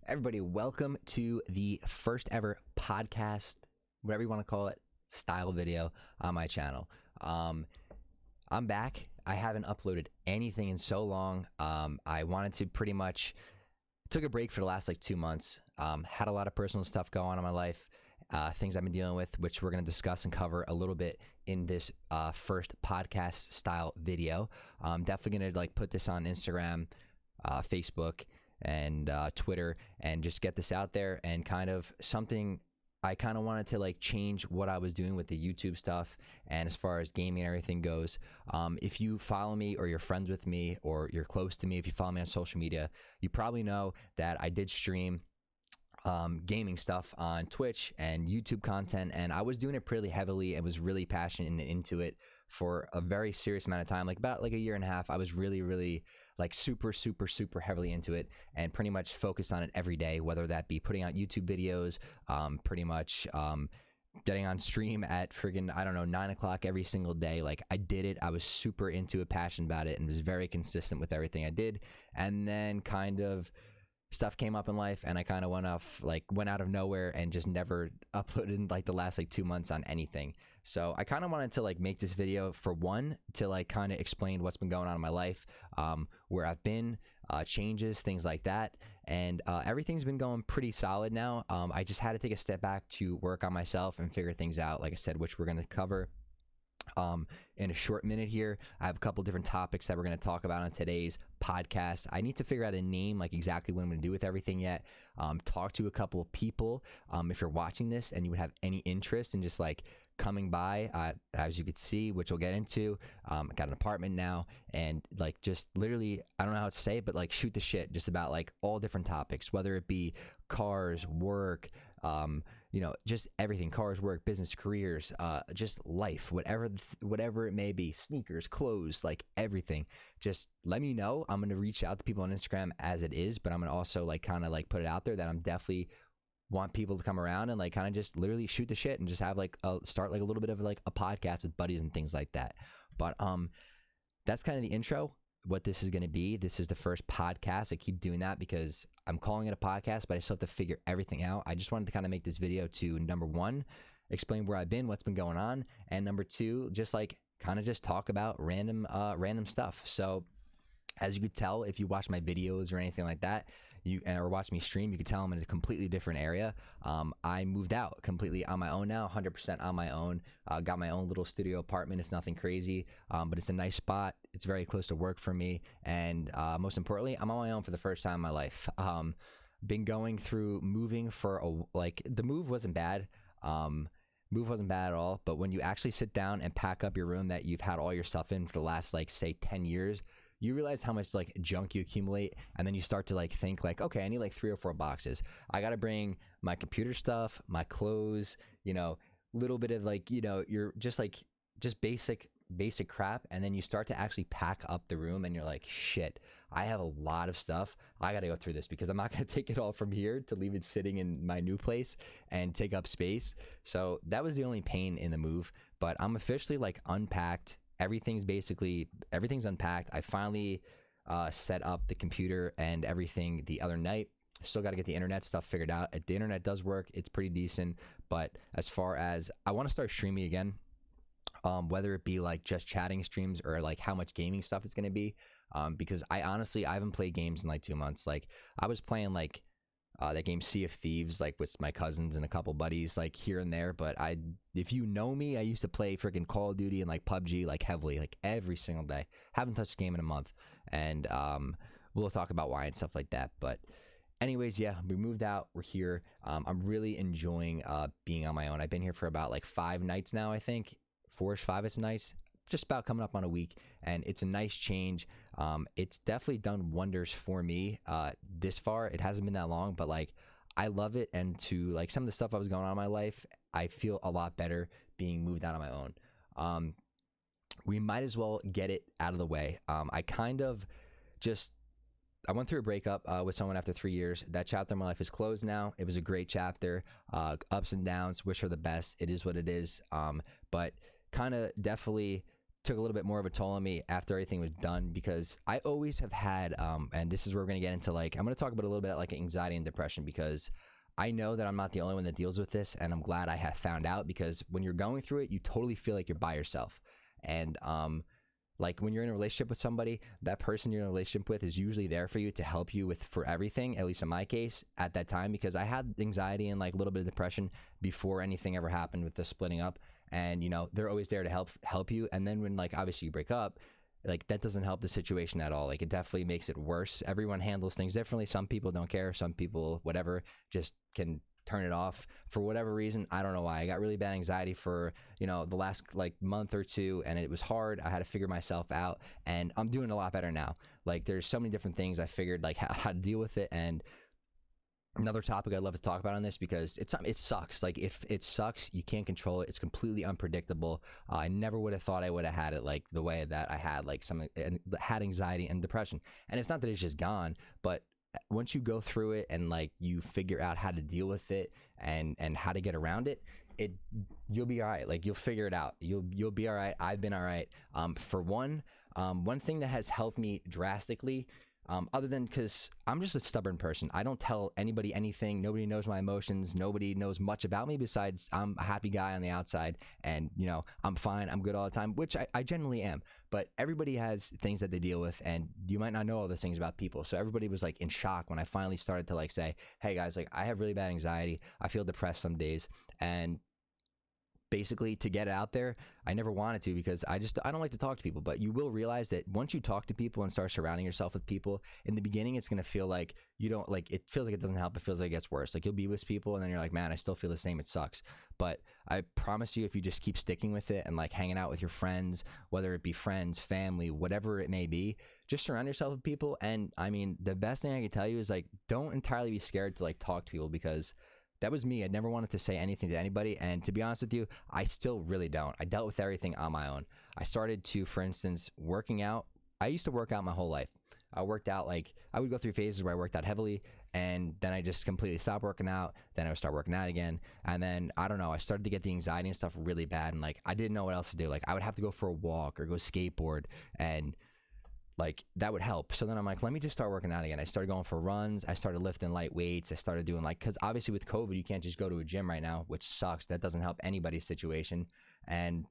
Everybody, welcome to the first ever podcast, whatever you want to call it, style video on my channel. I'm back. I haven't uploaded anything in so long. I wanted to pretty much took a break for the last 2 months. Had a lot of personal stuff going on in my life, things I've been dealing with, which we're going to discuss and cover a little bit in this first podcast style video. I'm definitely going to put this on Instagram, Facebook, and Twitter, and just get this out there, and kind of something I kind of wanted to change what I was doing with the YouTube stuff, and as far as gaming and everything goes. If you follow me, or you're friends with me, or you're close to me, if you follow me on social media, you probably know that I did stream gaming stuff on Twitch and YouTube content, and I was doing it pretty heavily and was really passionate and into it for a very serious amount of time, about a year and a half. I was really super heavily into it, and pretty much focused on it every day, whether that be putting out YouTube videos, pretty much getting on stream at friggin' 9 o'clock every single day. I did it. I was super into it, passionate about it, and was very consistent with everything I did. And then kind of stuff came up in life, and I kind of went out of nowhere and just never uploaded in the last 2 months on anything. So I kind of wanted to make this video, for one, to kind of explain what's been going on in my life, where I've been, changes, things like that. And everything's been going pretty solid now. I just had to take a step back to work on myself and figure things out, like I said, which we're going to cover in a short minute here. I have a couple different topics that we're going to talk about on today's podcast. I need to figure out a name, exactly what I'm going to do with everything yet. Talk to a couple of people. If you're watching this and you would have any interest in just coming by, as you could see, which we'll get into, I got an apartment now, and just literally, I don't know how to say it, but shoot the shit just about all different topics, whether it be cars, work, just everything, cars, work, business, careers, just life, whatever it may be, sneakers, clothes, everything. Just let me know. I'm going to reach out to people on Instagram as it is, but I'm going to also put it out there that I'm definitely want people to come around and kind of just literally shoot the shit and just have start a little bit of a podcast with buddies and things like that. But that's kind of the intro, what this is going to be. This is the first podcast. I keep doing that because I'm calling it a podcast, but I still have to figure everything out. I just wanted to kind of make this video to, number one, explain where I've been, what's been going on, and number two, just kind of just talk about random stuff. So as you could tell, if you watch my videos or anything like that, or watch me stream, you can tell I'm in a completely different area. I moved out completely on my own now, 100% on my own. Got my own little studio apartment. It's nothing crazy, but it's a nice spot. It's very close to work for me, and most importantly, I'm on my own for the first time in my life. Been going through moving for the move wasn't bad. Move wasn't bad at all, but when you actually sit down and pack up your room that you've had all your stuff in for the last say 10 years, you realize how much junk you accumulate, and then you start to think okay, I need 3 or 4 boxes. I gotta bring my computer stuff, my clothes, little bit of you're just basic crap, and then you start to actually pack up the room, and you're shit, I have a lot of stuff. I gotta go through this because I'm not gonna take it all from here to leave it sitting in my new place and take up space. So that was the only pain in the move, but I'm officially unpacked. Everything's unpacked. I finally set up the computer and everything the other night. Still got to get the internet stuff figured out. The internet does work. It's pretty decent. But as far as I want to start streaming again, whether it be just chatting streams or how much gaming stuff it's going to be, because I haven't played games in 2 months. I was playing that game Sea of Thieves with my cousins and a couple buddies here and there, but if you know me, I used to play freaking Call of Duty and PUBG heavily, every single day. Haven't touched a game in a month, and we'll talk about why and stuff like that. But anyways, yeah, we moved out, we're here. I'm really enjoying being on my own. I've been here for about 5 nights now, I think 4-ish, 5 it's nice, just about coming up on a week, and it's a nice change. It's definitely done wonders for me this far. It hasn't been that long, but I love it, and to some of the stuff that was going on in my life, I feel a lot better being moved out on my own. We might as well get it out of the way. I went through a breakup with someone after 3 years. That chapter in my life is closed now. It was a great chapter. Ups and downs, wish her the best. It is what it is. But kind of definitely took a little bit more of a toll on me after everything was done, because I always have had, and this is where we're going to get into, like, I'm going to talk about a little bit like anxiety and depression, because I know that I'm not the only one that deals with this, and I'm glad I have found out, because when you're going through it, you totally feel like you're by yourself. And like when you're in a relationship with somebody, that person you're in a relationship with is usually there for you to help you with for everything, at least in my case at that time, because I had anxiety and like a little bit of depression before anything ever happened with the splitting up. And you know, they're always there to help you. And then when like obviously you break up, like that doesn't help the situation at all. Like it definitely makes it worse. Everyone handles things differently. Some people don't care. Some people, whatever, just can turn it off for whatever reason. I don't know why. I got really bad anxiety for, you know, the last like month or two, and it was hard. I had to figure myself out, and I'm doing a lot better now. Like there's so many different things I figured like how to deal with it. And another topic I'd love to talk about on this, because it sucks. Like if it sucks, you can't control it. It's completely unpredictable. I never would have thought I would have had it like the way that I had, like had anxiety and depression. And it's not that it's just gone, but once you go through it and like you figure out how to deal with it and how to get around it, you'll be all right. Like you'll figure it out. You'll be all right. I've been all right. For one thing that has helped me drastically, other than, because I'm just a stubborn person. I don't tell anybody anything. Nobody knows my emotions. Nobody knows much about me besides I'm a happy guy on the outside, and you know, I'm fine. I'm good all the time, which I generally am. But everybody has things that they deal with, and you might not know all those things about people. So everybody was like in shock when I finally started to like say, hey guys, like I have really bad anxiety. I feel depressed some days. And basically to get it out there, I never wanted to, because I don't like to talk to people. But you will realize that once you talk to people and start surrounding yourself with people, in the beginning it's going to feel like you don't, like it feels like it doesn't help. It feels like it gets worse. Like you'll be with people and then you're like, man, I still feel the same. It sucks. But I promise you, if you just keep sticking with it and like hanging out with your friends, whether it be friends, family, whatever it may be, just surround yourself with people. And I mean, the best thing I can tell you is like, don't entirely be scared to like talk to people, because that was me. I never wanted to say anything to anybody. And to be honest with you, I still really don't. I dealt with everything on my own. I started to, for instance, working out. I used to work out my whole life. I worked out, like I would go through phases where I worked out heavily, and then I just completely stopped working out. Then I would start working out again. And then I don't know, I started to get the anxiety and stuff really bad. And like, I didn't know what else to do. Like I would have to go for a walk or go skateboard, and like that would help. So then I'm like, let me just start working out again. I started going for runs. I started lifting light weights. I started doing like, because obviously with COVID, you can't just go to a gym right now, which sucks. That doesn't help anybody's situation. And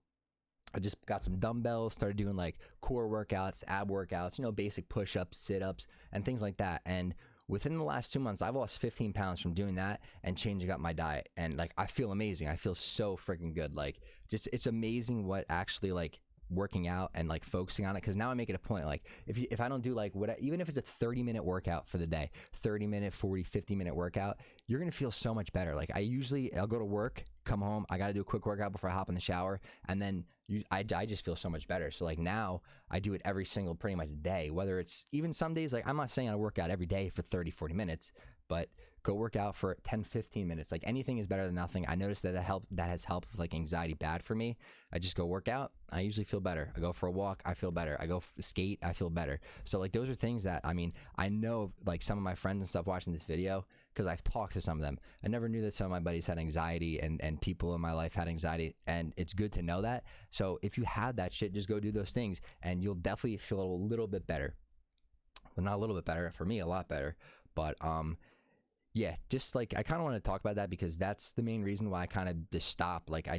I just got some dumbbells, started doing like core workouts, ab workouts, you know, basic push-ups, sit-ups, and things like that. And within the last 2 months, I've lost 15 pounds from doing that and changing up my diet. And like, I feel amazing. I feel so freaking good. Like just, it's amazing what actually like working out and like focusing on it, because now I make it a point, like if I don't do like what, even if it's a 30-minute workout for the day, 30-minute 50-minute workout, you're gonna feel so much better. Like I'll go to work, come home, I gotta do a quick workout before I hop in the shower, and then I just feel so much better. So like now I do it every single pretty much day, whether it's even some days, like I'm not saying I work out every day for 30-40 minutes, but go work out for 10-15 minutes. Like anything is better than nothing. I noticed that that has helped with like anxiety bad for me. I just go work out, I usually feel better. I go for a walk, I feel better. I go skate, I feel better. So like those are things that, I mean, I know like some of my friends and stuff watching this video, because I've talked to some of them. I never knew that some of my buddies had anxiety, and people in my life had anxiety, and it's good to know that. So if you have that shit, just go do those things and you'll definitely feel a little bit better. Well, not a little bit better, for me a lot better. But yeah, just like I kind of want to talk about that, because that's the main reason why I kind of just stopped. Like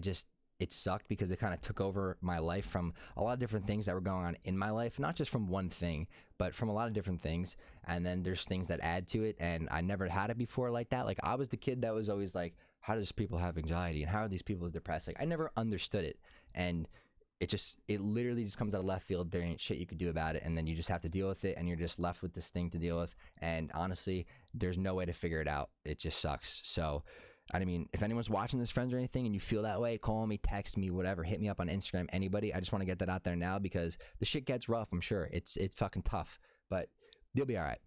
it sucked, because it kind of took over my life from a lot of different things that were going on in my life, not just from one thing, but from a lot of different things. And then there's things that add to it, and I never had it before like that. Like I was the kid that was always like, how does people have anxiety and how are these people depressed? Like I never understood it, and it literally just comes out of left field. There ain't shit you could do about it, and then you just have to deal with it, and you're just left with this thing to deal with. And honestly, there's no way to figure it out. It just sucks. So I mean, if anyone's watching this, friends or anything, and you feel that way, call me, text me, whatever, hit me up on Instagram, anybody. I just want to get that out there now, because the shit gets rough. I'm sure it's fucking tough, but you'll be all right.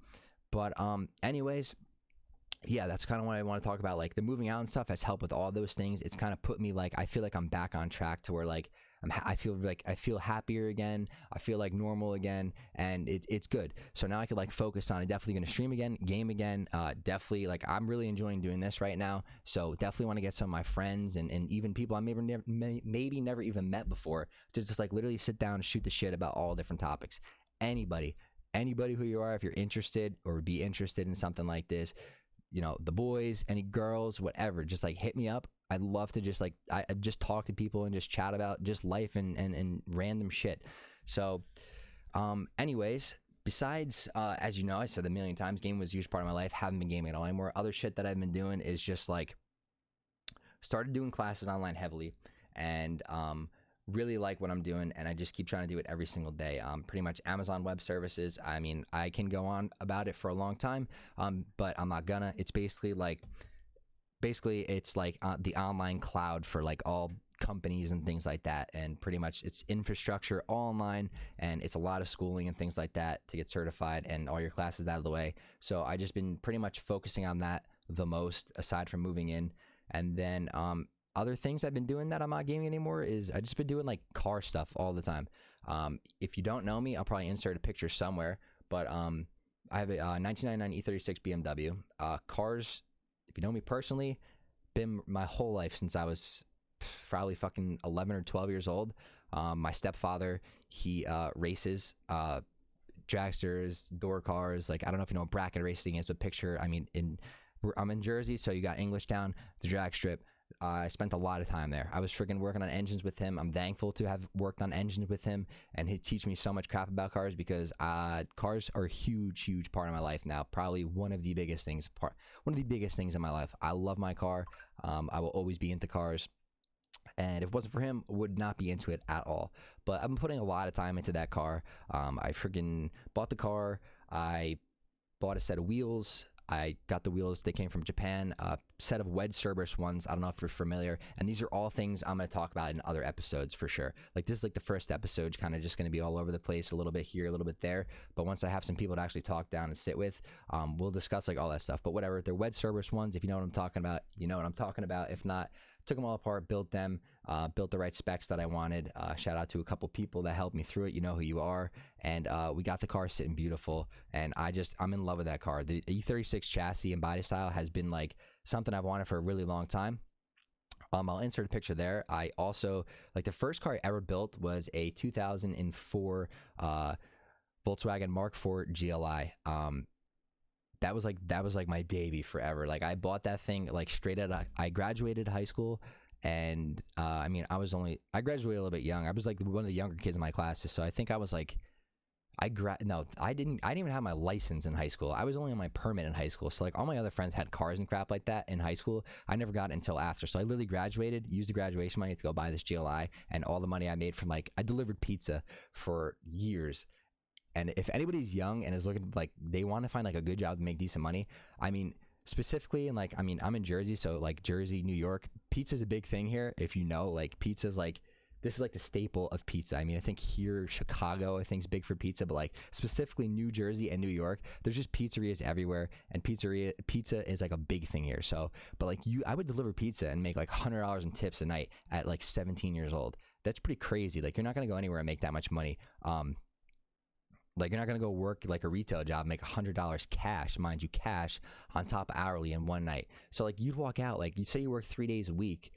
But anyways, yeah, that's kind of what I want to talk about. Like the moving out and stuff has helped with all those things. It's kind of put me like, I feel like I'm back on track to where like I feel like I feel happier again. I feel like normal again, and it's good. So now I could like focus on. I'm definitely gonna stream again, game again. Definitely like I'm really enjoying doing this right now. So definitely want to get some of my friends and even people I maybe never even met before to just like literally sit down and shoot the shit about all different topics. Anybody who you are, if you're interested or be interested in something like this, you know, the boys, any girls, whatever, just like hit me up. I'd love to just like I just talk to people and just chat about just life and random shit. So anyways, besides as you know, I said a million times, gaming was a huge part of my life. Haven't been gaming at all anymore. Other shit that I've been doing is just like started doing classes online heavily, and really like what I'm doing, and I just keep trying to do it every single day. Pretty much Amazon Web Services. I mean, I can go on about it for a long time, but I'm not gonna. It's basically it's like the online cloud for like all companies and things like that, and pretty much it's infrastructure all online, and it's a lot of schooling and things like that to get certified and all your classes out of the way. So I just been pretty much focusing on that the most, aside from moving in. And then other things I've been doing that I'm not gaming anymore is I just been doing like car stuff all the time. If you don't know me, I'll probably insert a picture somewhere, but I have a 1999 E36 BMW. Cars, if you know me personally, been my whole life since I was probably fucking 11 or 12 years old. My stepfather, he races dragsters, door cars. Like, I don't know if you know what bracket racing is, but picture, I mean, I'm in Jersey, so you got Englishtown, the drag strip. I spent a lot of time there. I was freaking working on engines with him. I'm thankful to have worked on engines with him, and he teach me so much crap about cars, because cars are a huge part of my life now. Probably one of the biggest things in my life. I love my car. I will always be into cars, and if it wasn't for him, would not be into it at all. But I'm putting a lot of time into that car. I freaking bought the car. I bought a set of wheels. I got the wheels. They came from Japan. A set of Wedge Cerberus ones. I don't know if you're familiar. And these are all things I'm going to talk about in other episodes for sure. Like, this is like the first episode, kind of just going to be all over the place, a little bit here, a little bit there. But once I have some people to actually talk down and sit with, we'll discuss like all that stuff. But whatever, they're Wedge Cerberus ones. If you know what I'm talking about, you know what I'm talking about. If not, took them all apart, built them, built the right specs that I wanted. Shout out to a couple people that helped me through it. You know who you are. And we got the car sitting beautiful. And I'm in love with that car. The E36 chassis and body style has been like something I've wanted for a really long time. I'll insert a picture there. I also, like, the first car I ever built was a 2004 Volkswagen Mark IV GLI. That was like my baby forever. Like, I bought that thing like straight out of, I graduated high school, and I mean, I graduated a little bit young. I was like one of the younger kids in my classes, so I think I was like, I didn't even have my license in high school. I was only on my permit in high school. So like all my other friends had cars and crap like that in high school. I never got it until after. So I literally graduated, used the graduation money to go buy this GLI, and all the money I made from, like, I delivered pizza for years. And if anybody's young and is looking, like, they want to find like a good job to make decent money, I mean, specifically, and like, I mean, I'm in Jersey, so like Jersey, New York, pizza's a big thing here. If you know, like, pizza's like, this is like the staple of pizza. I mean, I think here, Chicago, I think is big for pizza, but like specifically New Jersey and New York, there's just pizzerias everywhere, and pizza is like a big thing here. So, but like I would deliver pizza and make like $100 in tips a night at like 17 years old. That's pretty crazy. Like, you're not gonna go anywhere and make that much money. Like, you're not going to go work like a retail job, make $100 cash, mind you, cash on top of hourly in one night. So like, you'd walk out, like, you'd say you work 3 days a week,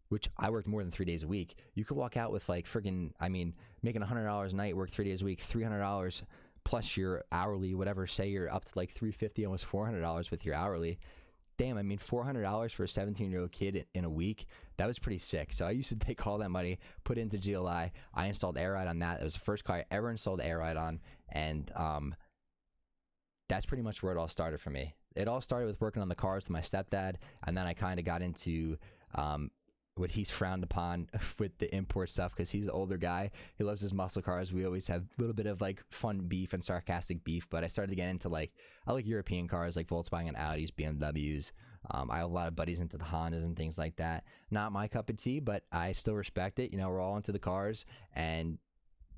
which I worked more than 3 days a week. You could walk out with like friggin', I mean, making $100 a night, work 3 days a week, $300 plus your hourly, whatever, say you're up to like $350, almost $400 with your hourly. Damn, I mean, $400 for a 17-year-old kid in a week, that was pretty sick. So I used to take all that money, put it into GLI. I installed Air Ride on that. It was the first car I ever installed Air Ride on, and that's pretty much where it all started for me. It all started with working on the cars with my stepdad, and then I kind of got into what he's frowned upon with the import stuff, because he's an older guy. He loves his muscle cars. We always have a little bit of like fun beef and sarcastic beef, but I started to get into like, I like European cars like Volkswagen, Audis, BMWs. I have a lot of buddies into the Hondas and things like that. Not my cup of tea, but I still respect it. You know, we're all into the cars, and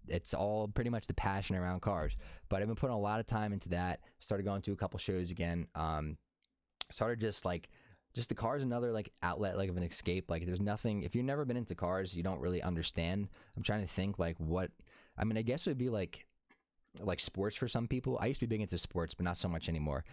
it's all pretty much the passion around cars. But I've been putting a lot of time into that. Started going to a couple shows again. started just the car is another like outlet, like of an escape. Like there's nothing, if you've never been into cars, you don't really understand. I'm trying to think like what, I mean, I guess it would be like sports for some people. I used to be big into sports, but not so much anymore.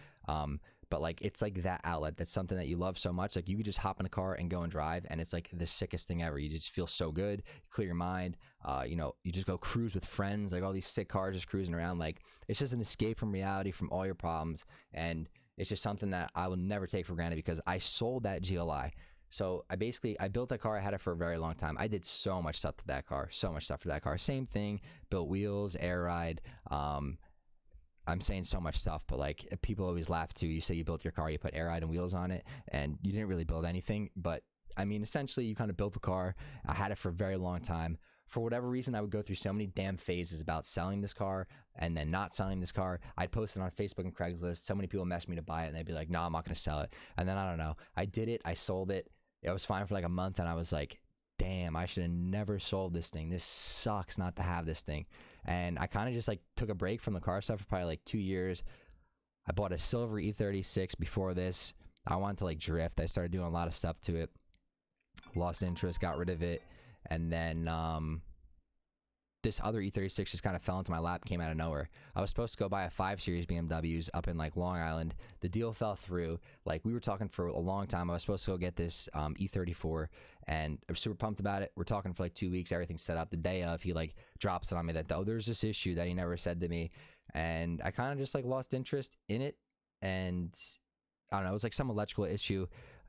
But like it's like that outlet. That's something that you love so much. Like you could just hop in a car and go and drive, and it's like the sickest thing ever. You just feel so good. You clear your mind. You know, you just go cruise with friends. Like all these sick cars just cruising around. Like it's just an escape from reality, from all your problems, and it's just something that I will never take for granted because I sold that GLI. So I built that car. I had it for a very long time. I did so much stuff to that car, so much stuff for that car. Same thing, built wheels, air ride. I'm saying so much stuff, but like people always laugh too. You say you built your car, you put air ride and wheels on it, and you didn't really build anything. But I mean, essentially, you kind of built the car. I had it for a very long time. For whatever reason, I would go through so many damn phases about selling this car and then not selling this car. I'd post it on Facebook and Craigslist. So many people messaged me to buy it, and they'd be like, "No, I'm not going to sell it." And then I don't know. I did it. I sold it. It was fine for like a month, and I was like, damn, I should have never sold this thing. This sucks not to have this thing. And I kind of just like took a break from the car stuff for probably like 2 years. I bought a silver E36 before this. I wanted to like drift. I started doing a lot of stuff to it. Lost interest, got rid of it. And then this other E36 just kind of fell into my lap, came out of nowhere. I was supposed to go buy a 5 Series BMWs up in like Long Island. The deal fell through. Like we were talking for a long time. I was supposed to go get this E34, and I was super pumped about it. We're talking for like 2 weeks. Everything's set up. The day of, he like drops it on me that, oh, there's this issue that he never said to me. And I kind of just like lost interest in it. And I don't know, it was like some electrical issue.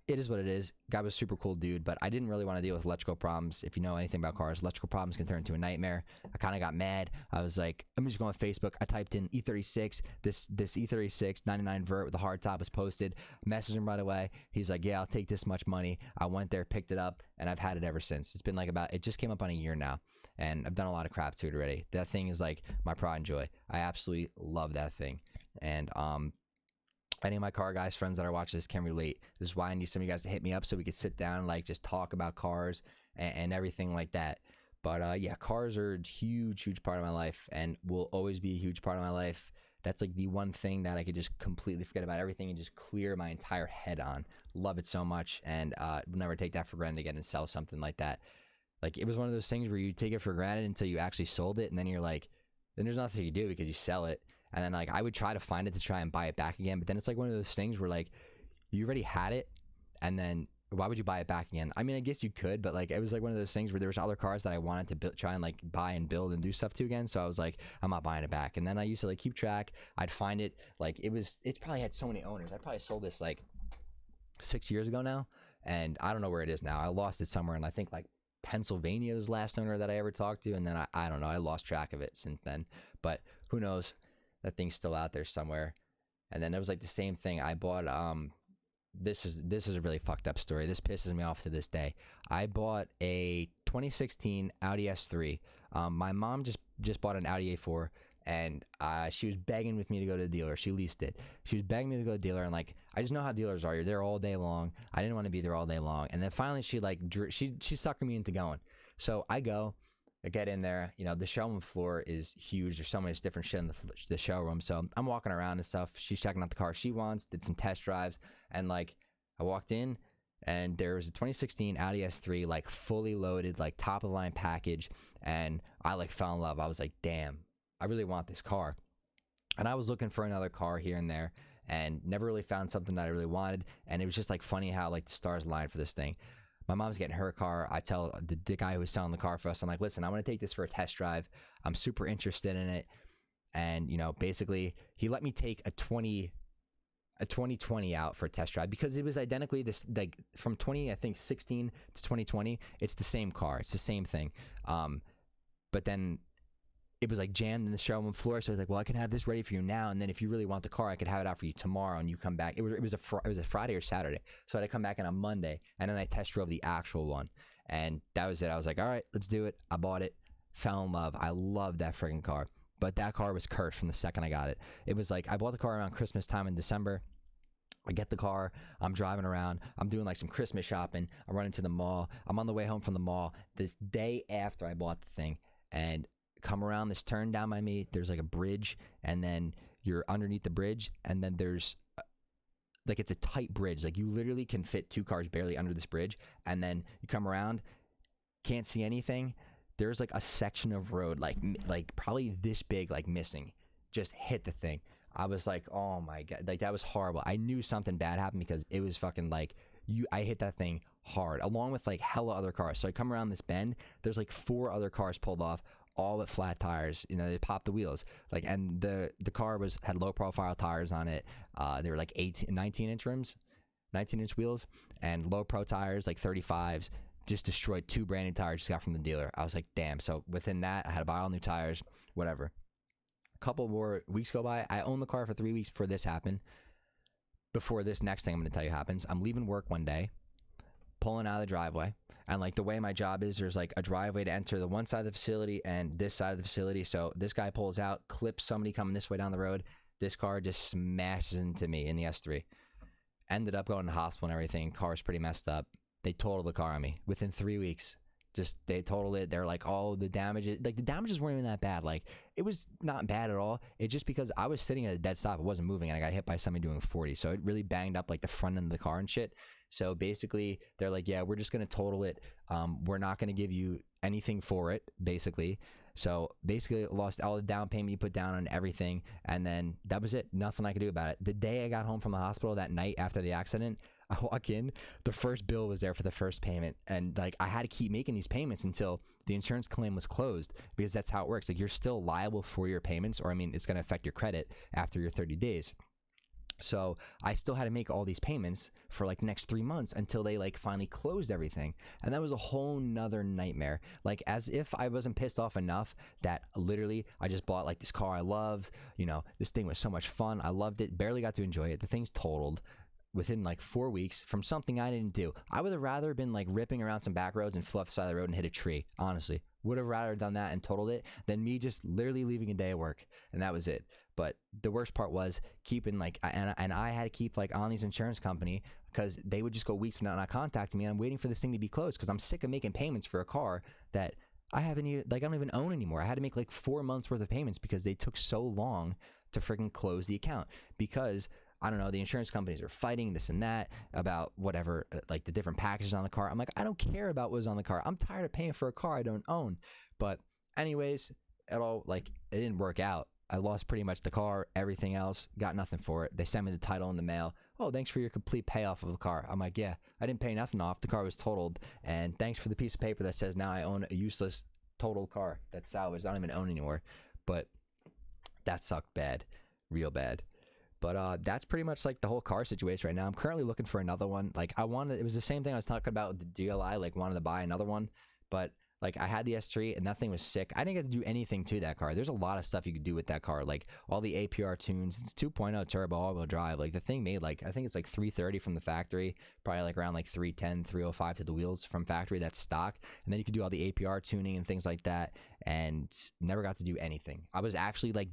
It is what it is. Guy was a super cool dude, but I didn't really want to deal with electrical problems. If you know anything about cars, electrical problems can turn into a nightmare. I kind of got mad. I was like, I'm just going on Facebook. I typed in E36. This E36 99 vert with a hard top was posted. Messaged him right away. He's like, yeah, I'll take this much money. I went there, picked it up, and I've had it ever since. It's been like it just came up on a year now, and I've done a lot of crap to it already. That thing is like my pride and joy. I absolutely love that thing. And any of my car guys, friends that are watching this can relate. This is why I need some of you guys to hit me up so we could sit down and like just talk about cars and everything like that. But yeah, cars are a huge, huge part of my life and will always be a huge part of my life. That's like the one thing that I could just completely forget about everything and just clear my entire head on. Love it so much, and will never take that for granted again and sell something like that. Like it was one of those things where you take it for granted until you actually sold it, and then you're like, then there's nothing you do because you sell it. And then like I would try to find it to try and buy it back again, but then it's like one of those things where like you already had it, and then why would you buy it back again? I mean, I guess you could, but like it was like one of those things where there was other cars that I wanted to try and like buy and build and do stuff to again. So I was like, I'm not buying it back. And then I used to like keep track. I'd find it, like it's probably had so many owners. I probably sold this like 6 years ago now, and I don't know where it is now. I lost it somewhere, and I think like Pennsylvania was the last owner that I ever talked to, and then I don't know. I lost track of it since then, but who knows? That thing's still out there somewhere. And then it was like the same thing. I bought this is a really fucked up story. This pisses me off to this day. I bought a 2016 Audi S3. My mom just bought an Audi A4, and she was begging with me to go to the dealer. She leased it. She was begging me to go to the dealer, and like I just know how dealers are. You're there all day long. I didn't want to be there all day long. And then finally she suckered me into going. So I go. I get in there, you know, the showroom floor is huge. There's so much different shit in the showroom. So I'm walking around and stuff. She's checking out the car she wants, did some test drives. And like, I walked in and there was a 2016 Audi S3, like fully loaded, like top of the line package. And I like fell in love. I was like, damn, I really want this car. And I was looking for another car here and there and never really found something that I really wanted. And it was just like funny how like the stars aligned for this thing. My mom's getting her car. I tell the guy who was selling the car for us, I'm like, listen, I want to take this for a test drive. I'm super interested in it. And, you know, basically he let me take a 2020 out for a test drive because it was identically this, like from 16 to 2020, it's the same car. It's the same thing. But then it was like jammed in the showroom floor. So I was like, well, I can have this ready for you now. And then if you really want the car, I could have it out for you tomorrow and you come back. It was a Friday or Saturday. So I'd come back on a Monday and then I test drove the actual one. And that was it. I was like, all right, let's do it. I bought it, fell in love. I love that friggin' car. But that car was cursed from the second I got it. It was like, I bought the car around Christmas time in December. I get the car, I'm driving around, I'm doing like some Christmas shopping, I'm running to the mall, I'm on the way home from the mall, this day after I bought the thing, and come around this turn down by me, there's like a bridge, and then you're underneath the bridge, and then there's like it's a tight bridge. Like you literally can fit 2 cars barely under this bridge, and then you come around, can't see anything. There's like a section of road like probably this big, like missing. Just hit the thing. I was like, oh my god, like that was horrible. I knew something bad happened because it was fucking like I hit that thing hard along with like hella other cars. So I come around this bend, there's like 4 other cars pulled off, all with flat tires. You know, they popped the wheels. Like, and the car had low profile tires on it. They were like 19-inch rims, 19-inch wheels, and low pro tires, like 35s. Just destroyed 2 brand new tires just got from the dealer. I was like, damn. So within that, I had to buy all new tires, whatever. A couple more weeks go by. I owned the car for 3 weeks before this happened. Before this next thing I'm going to tell you happens, I'm leaving work one day, pulling out of the driveway. And like the way my job is, there's like a driveway to enter the one side of the facility and this side of the facility. So this guy pulls out, clips somebody coming this way down the road. This car just smashes into me in the S3. Ended up going to the hospital and everything. Car's pretty messed up. They totaled the car on me within 3 weeks. Just they totaled it. They're like, oh, the damages, like the damages weren't even that bad. Like it was not bad at all. It's just because I was sitting at a dead stop, it wasn't moving, and I got hit by somebody doing 40. So it really banged up like the front end of the car and shit. So basically, they're like, yeah, we're just gonna total it. We're not gonna give you anything for it, basically. So basically, lost all the down payment you put down on everything, and then that was it. Nothing I could do about it. The day I got home from the hospital that night after the accident, I walk in, the first bill was there for the first payment, and like I had to keep making these payments until the insurance claim was closed, because that's how it works. Like you're still liable for your payments, or I mean, it's going to affect your credit after your 30 days. So I still had to make all these payments for like the next 3 months until they like finally closed everything. And that was a whole nother nightmare. Like as if I wasn't pissed off enough that literally I just bought like this car I loved. You know, this thing was so much fun. I loved it. Barely got to enjoy it. The thing's totaled within like 4 weeks from something I didn't do. I would have rather been like ripping around some back roads and flew off the side of the road and hit a tree. Honestly, would have rather done that and totaled it than me just literally leaving a day of work, and that was it. But the worst part was keeping like, and I had to keep like on these insurance company because they would just go weeks without not contacting me. And I'm waiting for this thing to be closed because I'm sick of making payments for a car that I haven't even, like I don't even own anymore. I had to make like 4 months worth of payments because they took so long to freaking close the account, because I don't know, the insurance companies are fighting this and that about whatever, like the different packages on the car. I'm like, I don't care about what's on the car. I'm tired of paying for a car I don't own. But anyways, it didn't work out. I lost pretty much the car, everything else, got nothing for it. They sent me the title in the mail. Oh, thanks for your complete payoff of the car. I'm like, yeah, I didn't pay nothing off. The car was totaled. And thanks for the piece of paper that says now I own a useless totaled car that's salvaged. I don't even own anymore. But that sucked bad, real bad. But that's pretty much like the whole car situation right now. I'm currently looking for another one. Like it was the same thing I was talking about with the DLI, like wanted to buy another one. But like I had the S3 and that thing was sick. I didn't get to do anything to that car. There's a lot of stuff you could do with that car. Like all the APR tunes. It's 2.0 turbo all-wheel drive. Like the thing made like, I think it's like 330 from the factory. Probably like around like 310, 305 to the wheels from factory. That's stock. And then you could do all the APR tuning and things like that. And never got to do anything. I was actually like,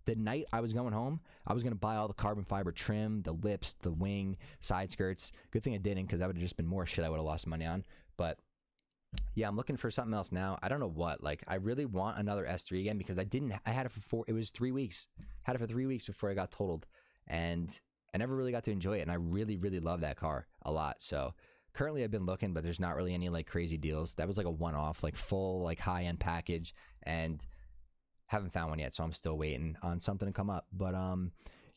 the night I was going home, I was going to buy all the carbon fiber trim, the lips, the wing, side skirts. Good thing I didn't, because that would have just been more shit I would have lost money on. But yeah, I'm looking for something else now. I don't know what. Like, I really want another S3 again, because I had it for it was 3 weeks. Had it for 3 weeks before I got totaled. And I never really got to enjoy it. And I really, really love that car a lot. So currently I've been looking, but there's not really any like crazy deals. That was like a one-off, like full, like high-end package. And haven't found one yet, so I'm still waiting on something to come up. But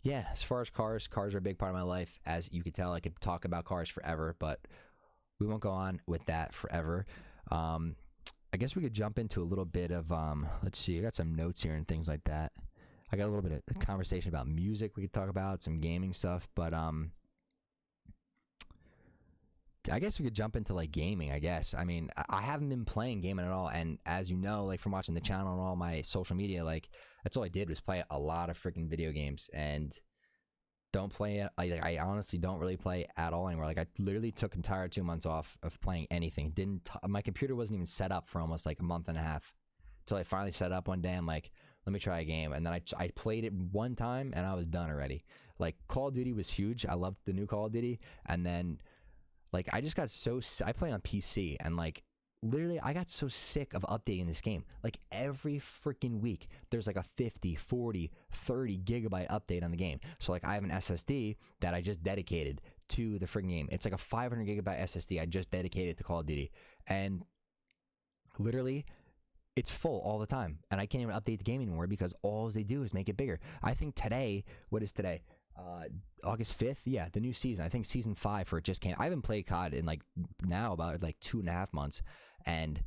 yeah, as far as cars are a big part of my life. As you could tell, I could talk about cars forever, but we won't go on with that forever. I guess we could jump into a little bit of let's see, I got some notes here and things like that. I got a little bit of conversation about music we could talk about, some gaming stuff, but I guess we could jump into like gaming, I guess. I mean, I haven't been playing gaming at all. And as you know, like from watching the channel and all my social media, like that's all I did was play a lot of freaking video games, and don't play it. I honestly don't really play at all anymore. Like I literally took entire 2 months off of playing anything. My computer wasn't even set up for almost like a month and a half until I finally set up one day. I'm like, let me try a game. And then I played it one time and I was done already. Like Call of Duty was huge. I loved the new Call of Duty. And then like I just got I play on PC, and like literally, I got so sick of updating this game. Like every freaking week there's like a 50, 40, 30 gigabyte update on the game. So like I have an SSD that I just dedicated to the freaking game. It's like a 500 gigabyte SSD I just dedicated to Call of Duty, and literally it's full all the time, and I can't even update the game anymore because all they do is make it bigger. I think today, what is today? August 5th. Yeah, the new season. I think season 5 for it just came. I haven't played COD in like now about like 2.5 months, and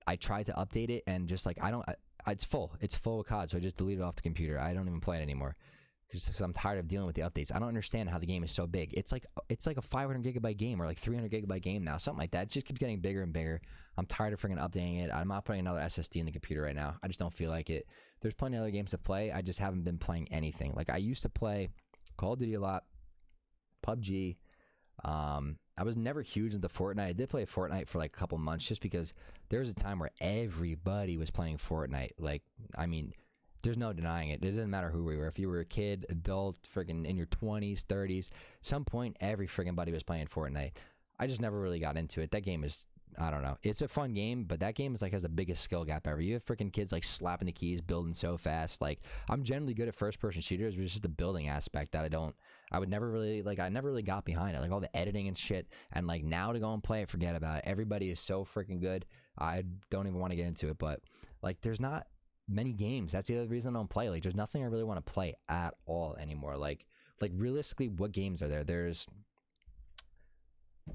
I tried to update it, and just like it's full. It's full with COD, so I just deleted it off the computer. I don't even play it anymore because I'm tired of dealing with the updates. I don't understand how the game is so big. It's like a 500 gigabyte game or like 300 gigabyte game now, something like that. It just keeps getting bigger and bigger. I'm tired of freaking updating it. I'm not putting another SSD in the computer right now. I just don't feel like it. There's plenty of other games to play. I just haven't been playing anything. Like I used to play Call of Duty a lot, PUBG. I was never huge into Fortnite. I did play Fortnite for like a couple months just because there was a time where everybody was playing Fortnite. Like, I mean, there's no denying it. It doesn't matter who we were. If you were a kid, adult, freaking in your 20s, 30s, some point every freaking buddy was playing Fortnite. I just never really got into it. That game is, I don't know. It's a fun game, but that game is like has the biggest skill gap ever. You have freaking kids like slapping the keys, building so fast. Like I'm generally good at first-person shooters, but it's just the building aspect that I never really got behind it. Like all the editing and shit. And like now to go and play it, forget about it. Everybody is so freaking good. I don't even want to get into it, but like there's not many games. That's the other reason I don't play. Like there's nothing I really want to play at all anymore. Like realistically, what games are there?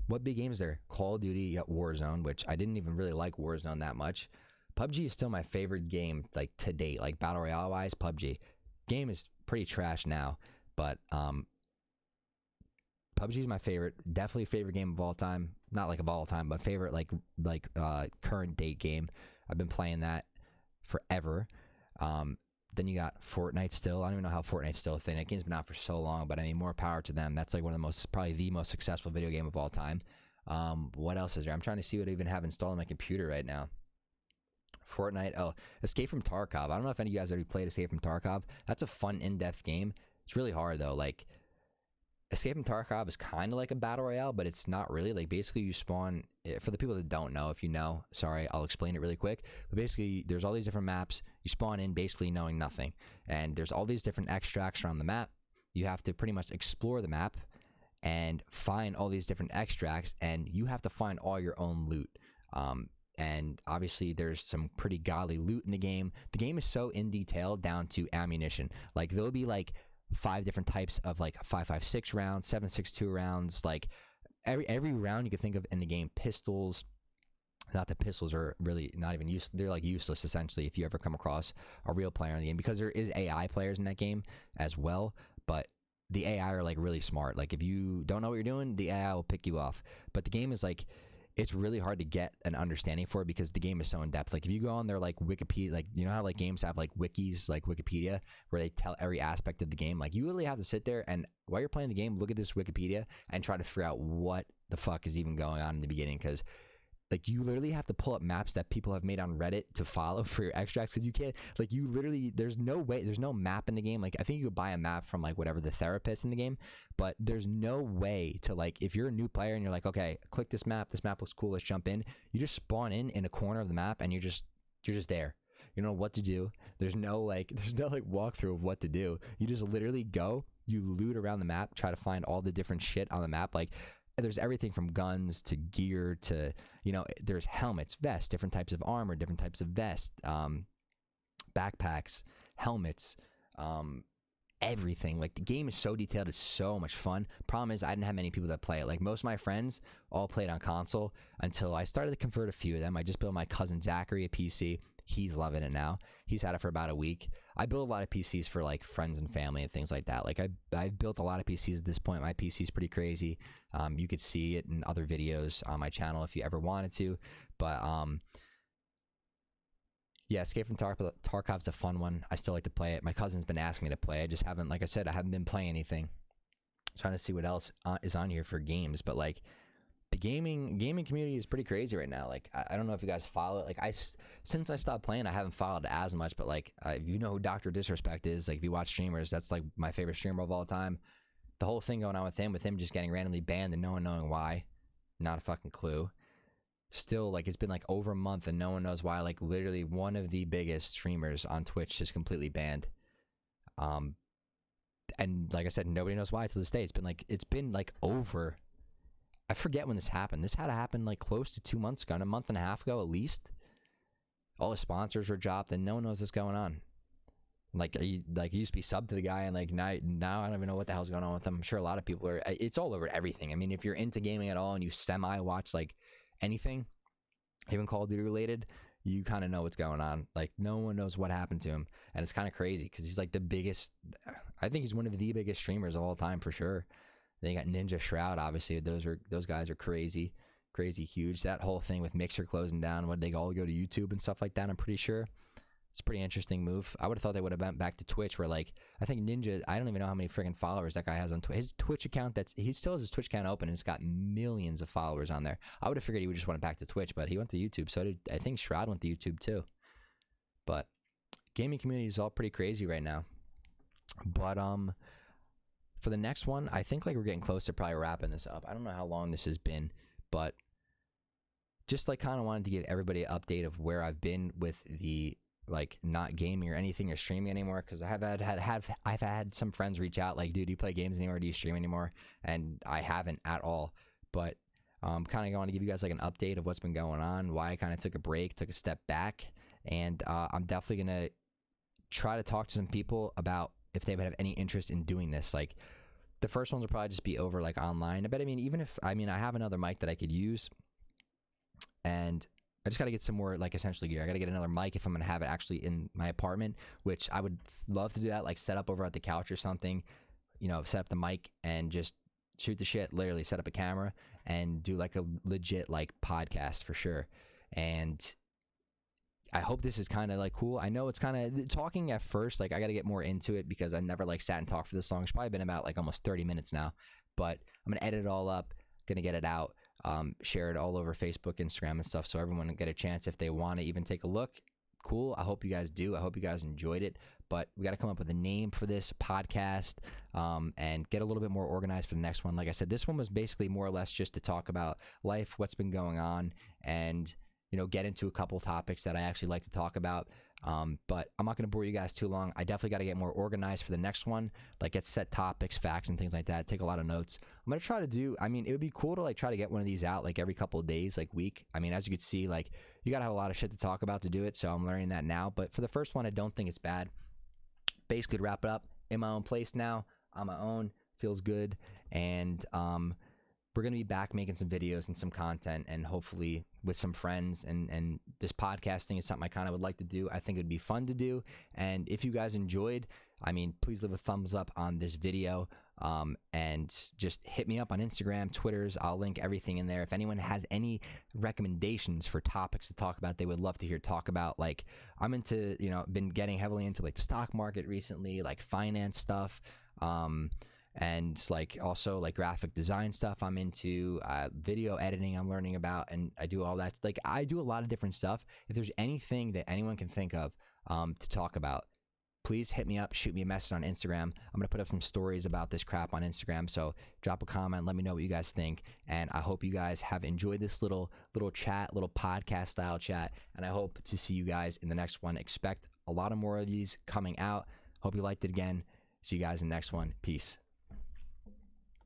What big games are there? Call of Duty, you got Warzone, which I didn't even really like Warzone that much. PUBG is still my favorite game, like to date, like Battle Royale wise. PUBG game is pretty trash now, but PUBG is my favorite, definitely favorite game of all time. Not like of all time, but favorite like current date game. I've been playing that forever. Then you got Fortnite still. I don't even know how Fortnite's still a thing. That game's been out for so long, but I mean, more power to them. That's like probably the most successful video game of all time. What else is there? I'm trying to see what I even have installed on my computer right now. Fortnite. Oh, Escape from Tarkov. I don't know if any of you guys already played Escape from Tarkov. That's a fun, in-depth game. It's really hard though. Like Escape from Tarkov is kind of like a battle royale, but it's not really. Like basically you spawn, for the people that don't know, if you know, sorry, I'll explain it really quick. But basically there's all these different maps. You spawn in basically knowing nothing. And there's all these different extracts around the map. You have to pretty much explore the map and find all these different extracts, and you have to find all your own loot. And obviously there's some pretty godly loot in the game. The game is so in detail down to ammunition. Like there'll be like 5 different types of like 5.56 rounds, 7.62 rounds, like every round you can think of in the game. Pistols, not that pistols are really not even useless. They're like useless essentially if you ever come across a real player in the game, because there is AI players in that game as well, but the AI are like really smart. Like if you don't know what you're doing, the AI will pick you off. But the game is like, it's really hard to get an understanding for it because the game is so in depth. Like if you go on their like Wikipedia, like you know how like games have like wikis, like Wikipedia, where they tell every aspect of the game. Like you literally have to sit there and while you're playing the game, look at this Wikipedia and try to figure out what the fuck is even going on in the beginning. Because like you literally have to pull up maps that people have made on Reddit to follow for your extracts, because you can't, like you literally, there's no way, there's no map in the game. Like I think you could buy a map from like whatever the therapist in the game, but there's no way to, like, if you're a new player and you're like, okay, click this map looks cool, let's jump in. You just spawn in a corner of the map and you're just there. You don't know what to do. There's no walkthrough of what to do. You just literally go, you loot around the map, try to find all the different shit on the map. Like there's everything from guns to gear to, you know, there's helmets, vests, different types of armor, different types of vests, backpacks, helmets, everything. Like the game is so detailed, it's so much fun. Problem is I didn't have many people that play it. Like most of my friends all played on console until I started to convert a few of them. I just built my cousin Zachary a PC. He's loving it now. He's had it for about a week. I build a lot of PCs for like friends and family and things like that. Like I've built a lot of PCs at this point. My PC is pretty crazy. You could see it in other videos on my channel if you ever wanted to. But yeah, Escape from Tarkov's a fun one. I still like to play it. My cousin's been asking me to play. I just haven't, like I said, I haven't been playing anything. I'm trying to see what else is on here for games, but like the gaming community is pretty crazy right now. Like I don't know if you guys follow it. Like since I stopped playing, I haven't followed it as much. But like you know who Dr. Disrespect is. Like if you watch streamers, that's like my favorite streamer of all time. The whole thing going on with him just getting randomly banned and no one knowing why, not a fucking clue. still, like, it's been like over a month and no one knows why. Like, literally one of the biggest streamers on Twitch is completely banned. And like I said, nobody knows why to this day. It's been like over, I forget when this happened. This had to happen like close to 2 months ago, a month and a half ago at least. All the sponsors were dropped and no one knows what's going on. Like, you used to be subbed to the guy, and like now I don't even know what the hell's going on with him. I'm sure a lot of people are. It's all over everything. I mean, if you're into gaming at all and you semi watch like anything, even Call of Duty related, you kind of know what's going on. Like, no one knows what happened to him, and it's kind of crazy because he's like the biggest. I think he's one of the biggest streamers of all time for sure. Then you got Ninja Shroud, obviously. Those guys are crazy huge. That whole thing with Mixer closing down, would they all go to YouTube and stuff like that? I'm pretty sure. It's a pretty interesting move. I would have thought they would have went back to Twitch, where like I think Ninja, I don't even know how many freaking followers that guy has on Twitch. His Twitch account, he still has his Twitch account open and it's got millions of followers on there. I would have figured he would just went back to Twitch, but he went to YouTube. So did, I think Shroud went to YouTube too. But gaming community is all pretty crazy right now. But for the next one, I think like we're getting close to probably wrapping this up. I don't know how long this has been, but just like kind of wanted to give everybody an update of where I've been with the like not gaming or anything or streaming anymore, because I've had some friends reach out like, dude, do you play games anymore? Do you stream anymore? And I haven't at all. But kind of going to give you guys like an update of what's been going on, why I kind of took a break, took a step back, and I'm definitely gonna try to talk to some people about if they would have any interest in doing this. Like, the first ones will probably just be over like online. But I mean, even if I have another mic that I could use, and I just got to get some more like essentially gear. I got to get another mic if I'm going to have it actually in my apartment, which I would love to do that, like set up over at the couch or something, you know, set up the mic and just shoot the shit, literally set up a camera and do like a legit like podcast for sure. And I hope this is kind of like cool. I know it's kind of talking at first, like I got to get more into it because I never like sat and talked for this song. It's probably been about like almost 30 minutes now, but I'm going to edit it all up, going to get it out. Share it all over Facebook, Instagram, and stuff, so everyone will get a chance if they want to even take a look. Cool. I hope you guys do. I hope you guys enjoyed it. But we got to come up with a name for this podcast and get a little bit more organized for the next one. Like I said, this one was basically more or less just to talk about life, what's been going on, and you know, get into a couple topics that I actually like to talk about. But I'm not going to bore you guys too long. I definitely got to get more organized for the next one, like get set topics, facts, and things like that. Take a lot of notes. I'm going to try to do, I mean, it would be cool to like try to get one of these out like every couple of days, like week. I mean, as you can see, like you got to have a lot of shit to talk about to do it. So I'm learning that now. But for the first one, I don't think it's bad. Basically, to wrap it up, in my own place now, on my own, feels good. And we're going to be back making some videos and some content, and hopefully with some friends, and this podcasting is something I kind of would like to do. I think it would be fun to do. And if you guys enjoyed, I mean, please leave a thumbs up on this video, and just hit me up on Instagram, Twitters. I'll link everything in there. If anyone has any recommendations for topics to talk about, they would love to hear talk about. Like, I'm into, you know, been getting heavily into like the stock market recently, like finance stuff, and like also like graphic design stuff I'm into, video editing I'm learning about, and I do all that. Like, I do a lot of different stuff. If there's anything that anyone can think of to talk about, please hit me up, shoot me a message on Instagram. I'm gonna put up some stories about this crap on Instagram, so drop a comment, let me know what you guys think. And I hope you guys have enjoyed this little chat, little podcast style chat, and I hope to see you guys in the next one. Expect a lot of more of these coming out. Hope you liked it again. See you guys in the next one. Peace.